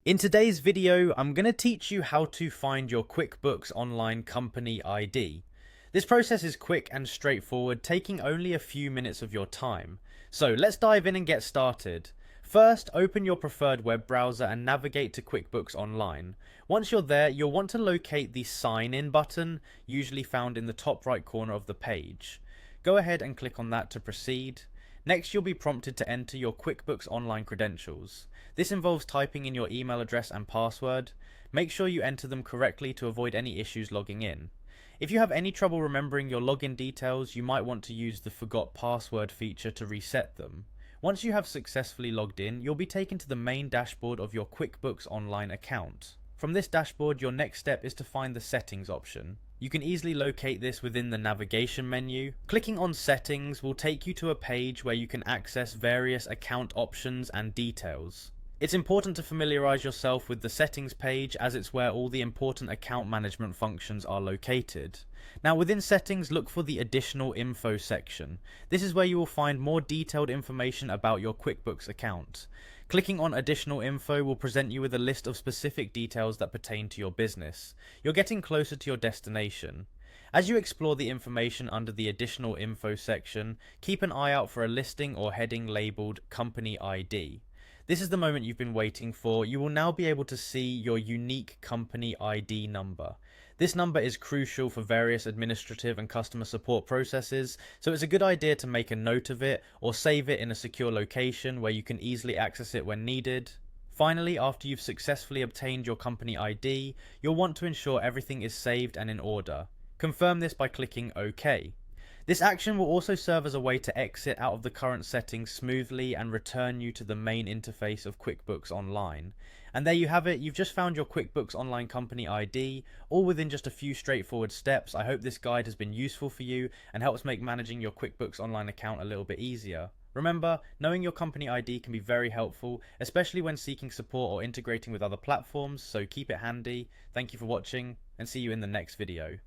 In today's video, I'm going to teach you how to find your QuickBooks Online company ID. This process is quick and straightforward, taking only a few minutes of your time. So let's dive in and get started. First, open your preferred web browser and navigate to QuickBooks Online. Once you're there, you'll want to locate the Sign In button, usually found in the top right corner of the page. Go ahead and click on that to proceed. Next, you'll be prompted to enter your QuickBooks Online credentials. This involves typing in your email address and password. Make sure you enter them correctly to avoid any issues logging in. If you have any trouble remembering your login details, you might want to use the Forgot Password feature to reset them. Once you have successfully logged in, you'll be taken to the main dashboard of your QuickBooks Online account. From this dashboard, your next step is to find the Settings option. You can easily locate this within the navigation menu. Clicking on Settings will take you to a page where you can access various account options and details. It's important to familiarize yourself with the Settings page, as it's where all the important account management functions are located. Now, within Settings, look for the Additional Info section. This is where you will find more detailed information about your QuickBooks account. Clicking on Additional Info will present you with a list of specific details that pertain to your business. You're getting closer to your destination. As you explore the information under the Additional Info section, keep an eye out for a listing or heading labeled Company ID. This is the moment you've been waiting for. You will now be able to see your unique company ID number. This number is crucial for various administrative and customer support processes, so it's a good idea to make a note of it or save it in a secure location where you can easily access it when needed. Finally, after you've successfully obtained your company ID, you'll want to ensure everything is saved and in order. Confirm this by clicking OK. This action will also serve as a way to exit out of the current settings smoothly and return you to the main interface of QuickBooks Online. And there you have it, you've just found your QuickBooks Online company ID, all within just a few straightforward steps. I hope this guide has been useful for you and helps make managing your QuickBooks Online account a little bit easier. Remember, knowing your company ID can be very helpful, especially when seeking support or integrating with other platforms, so keep it handy. Thank you for watching, and see you in the next video.